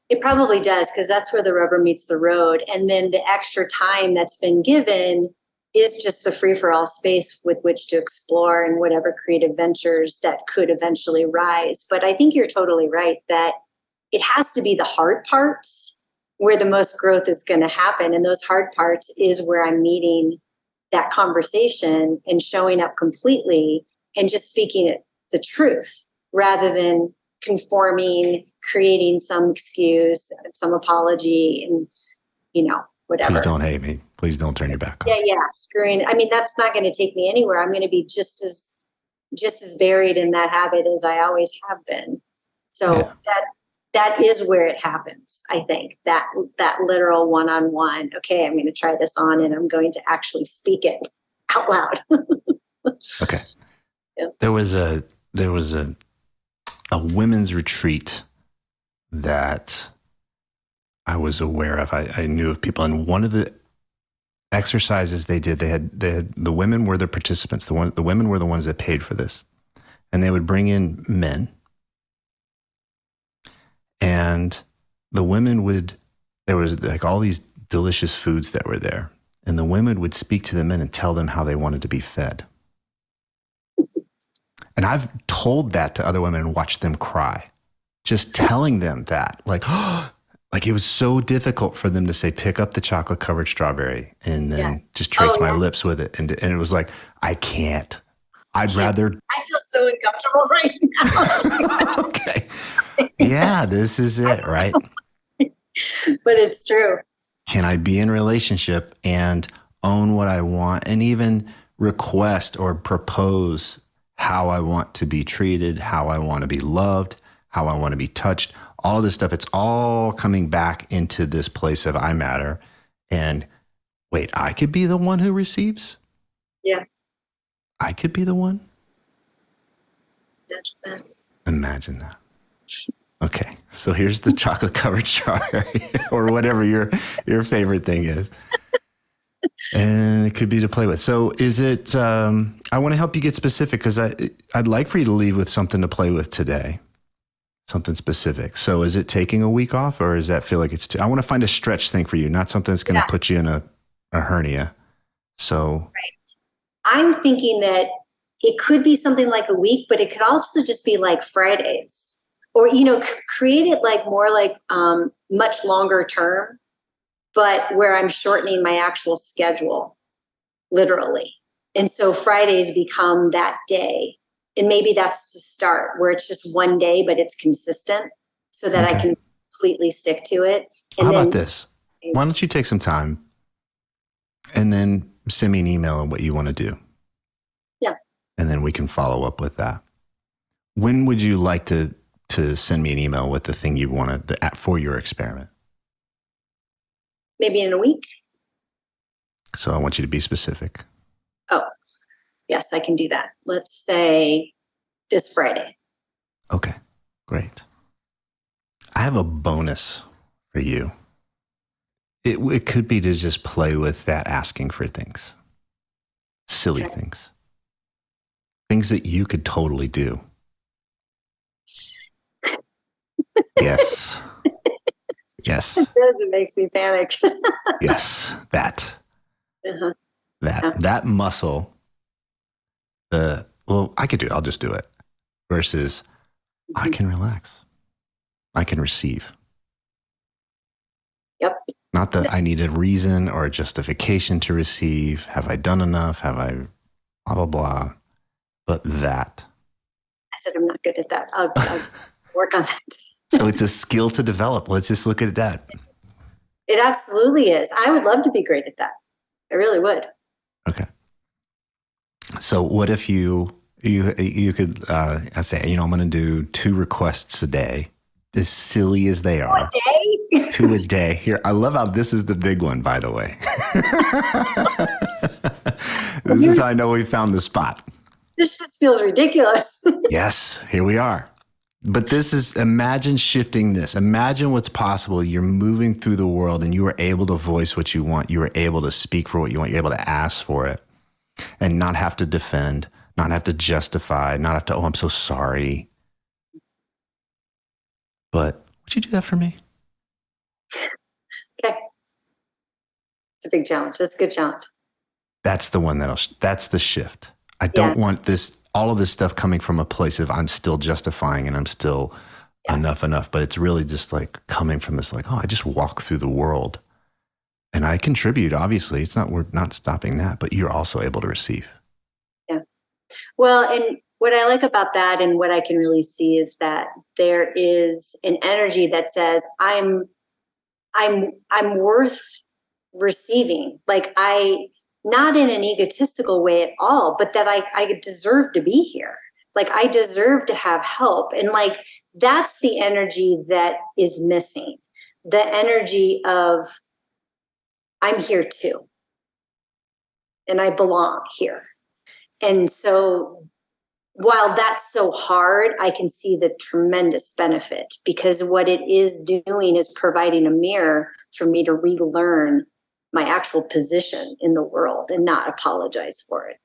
It probably does, because that's where the rubber meets the road. And then the extra time that's been given is just the free-for-all space with which to explore and whatever creative ventures that could eventually rise. But I think you're totally right that it has to be the hard parts where the most growth is going to happen. And those hard parts is where I'm meeting that conversation and showing up completely and just speaking it, the truth, rather than conforming, creating some excuse, some apology, and, whatever. Please don't hate me. Please don't turn your back on me. Yeah. Screwing. That's not going to take me anywhere. I'm going to be just as buried in that habit as I always have been. So that is where it happens. I think that literal one-on-one. Okay, I'm going to try this on, and I'm going to actually speak it out loud. Okay. Yeah. There was a women's retreat that I was aware of. I knew of people, and one of the exercises they did, they had the women were the participants. The women were the ones that paid for this, and they would bring in men, and the women there was like all these delicious foods that were there, and the women would speak to the men and tell them how they wanted to be fed. And I've told that to other women and watched them cry, just telling them that, like it was so difficult for them to say, pick up the chocolate covered strawberry and then just trace my lips with it. And it was like, I can't. I'd rather. I feel so uncomfortable right now. Okay. Yeah, this is it, right? But it's true. Can I be in relationship and own what I want and even request or propose how I want to be treated, how I want to be loved, how I want to be touched, all of this stuff. It's all coming back into this place of I matter. And wait, I could be the one who receives? Yeah. I could be the one? Imagine that. Imagine that. Okay. So here's the chocolate covered strawberry or whatever your favorite thing is. And it could be to play with. So is it, I want to help you get specific because I'd like for you to leave with something to play with today, something specific. So is it taking a week off or does that feel like I want to find a stretch thing for you, not something that's going to put you in a hernia. So I'm thinking that it could be something like a week, but it could also just be like Fridays or, create it like more like much longer term, but where I'm shortening my actual schedule, literally. And so Fridays become that day. And maybe that's the start where it's just one day, but it's consistent so that I can completely stick to it. And how about this? Why don't you take some time and then send me an email on what you want to do? Yeah. And then we can follow up with that. When would you like to send me an email with the thing you wanted for your experiment? Maybe in a week. So I want you to be specific. Oh, yes, I can do that. Let's say this Friday. Okay, great. I have a bonus for you. It could be to just play with that asking for things. Silly things. Things that you could totally do. Yes. Yes. It does. It makes me panic. Yes. That. That muscle. I could do it. I'll just do it. Versus I can relax. I can receive. Yep. Not that I need a reason or a justification to receive. Have I done enough? Have I blah, blah, blah. But that. I said, I'm not good at that. I'll work on that. So it's a skill to develop. Let's just look at that. It absolutely is. I would love to be great at that. I really would. Okay. So what if you could I say, I'm going to do 2 requests a day, as silly as they are. A day? 2 a day. Here, I love how this is the big one, by the way. This is how I know we found the spot. This just feels ridiculous. Yes, here we are. But imagine shifting this. Imagine what's possible. You're moving through the world and you are able to voice what you want. You are able to speak for what you want. You're able to ask for it and not have to defend, not have to justify, not have to, I'm so sorry. But would you do that for me? Okay. It's a big challenge. That's a good challenge. That's the one that's the shift. I don't want all of this stuff coming from a place of I'm still justifying and I'm still enough, but it's really just like coming from this like, I just walk through the world and I contribute. Obviously we're not stopping that, but you're also able to receive. Yeah. Well, and what I like about that and what I can really see is that there is an energy that says I'm worth receiving. Like not in an egotistical way at all, but that I deserve to be here. Like I deserve to have help. And like, that's the energy that is missing. The energy of I'm here too. And I belong here. And so while that's so hard, I can see the tremendous benefit because what it is doing is providing a mirror for me to relearn my actual position in the world and not apologize for it.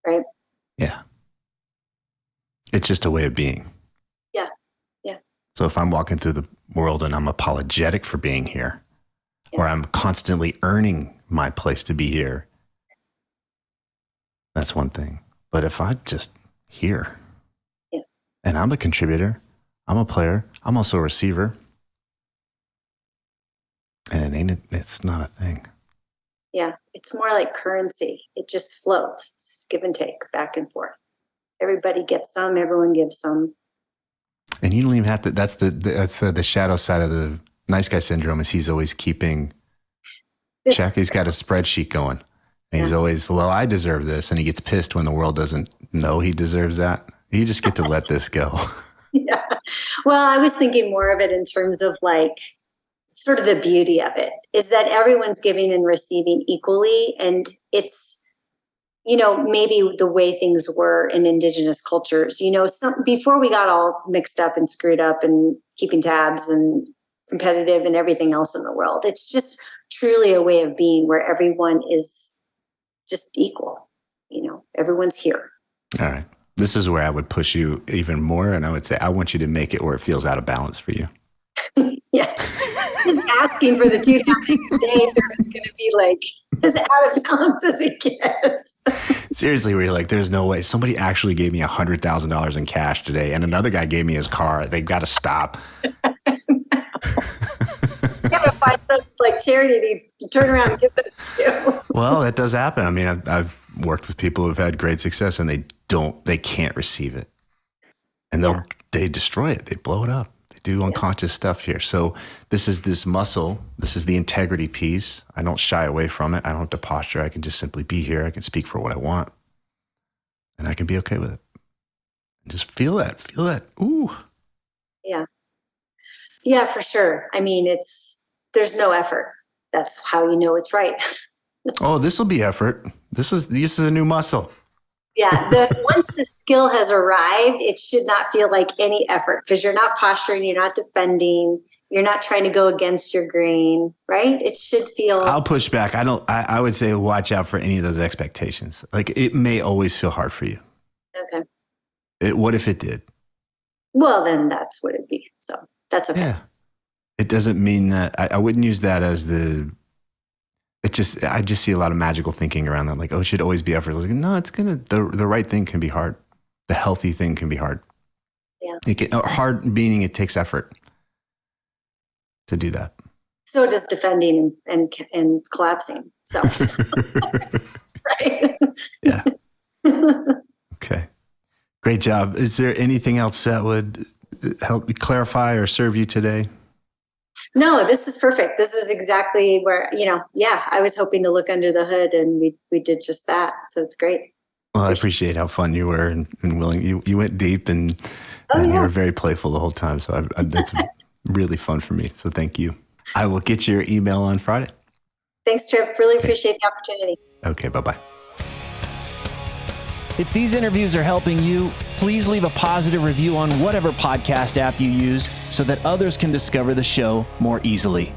Right? Yeah. It's just a way of being. Yeah. Yeah. So if I'm walking through the world and I'm apologetic for being here, or I'm constantly earning my place to be here, that's one thing. But if I'm just here and I'm a contributor, I'm a player, I'm also a receiver, and it's not a thing. Yeah. It's more like currency. It just flows. It's give and take back and forth. Everybody gets some, everyone gives some. And you don't even have to, that's the shadow side of the nice guy syndrome is he's always keeping check. He's got a spreadsheet going. And he's always, I deserve this. And he gets pissed when the world doesn't know he deserves that. You just get to let this go. Yeah. Well, I was thinking more of it in terms of like, sort of the beauty of it is that everyone's giving and receiving equally. And it's maybe the way things were in indigenous cultures, before we got all mixed up and screwed up and keeping tabs and competitive and everything else in the world. It's just truly a way of being where everyone is just equal. Everyone's here. All right. This is where I would push you even more. And I would say, I want you to make it where it feels out of balance for you. Yeah. Just asking for the 2.5 eggs a day is going to be like as out of balance as it gets. Seriously, where you're like, there's no way. Somebody actually gave me $100,000 in cash today, and another guy gave me his car. They've got to stop. You got to find some like charity to turn around and give this to. Well, that does happen. I mean, I've worked with people who've had great success, and they can't receive it, and they destroy it. They blow it up. Do unconscious stuff here. So this is this muscle. This is the integrity piece. I don't shy away from it. I don't have to posture. I can just simply be here. I can speak for what I want. And I can be okay with it. And just feel that. Feel that. Ooh. Yeah. Yeah, for sure. I mean, there's no effort. That's how you know it's right. Oh, this will be effort. This is a new muscle. Yeah, once the skill has arrived, it should not feel like any effort because you're not posturing, you're not defending, you're not trying to go against your grain, right? It should feel. I'll push back. I would say watch out for any of those expectations. Like it may always feel hard for you. Okay. What if it did? Well, then that's what it'd be. So that's okay. Yeah. It doesn't mean that I wouldn't use that as I just see a lot of magical thinking around that. Like, oh, it should always be effortless. Like, no, the right thing can be hard. The healthy thing can be hard. Yeah. Hard meaning it takes effort to do that. So does defending and collapsing. So, right. Yeah. Okay. Great job. Is there anything else that would help you clarify or serve you today? No, this is perfect. This is exactly where, I was hoping to look under the hood and we did just that. So it's great. Well, I appreciate how fun you were and willing. You went deep and you were very playful the whole time. So that's really fun for me. So thank you. I will get your email on Friday. Thanks, Tripp. Really appreciate the opportunity. Okay, bye-bye. If these interviews are helping you, please leave a positive review on whatever podcast app you use so that others can discover the show more easily.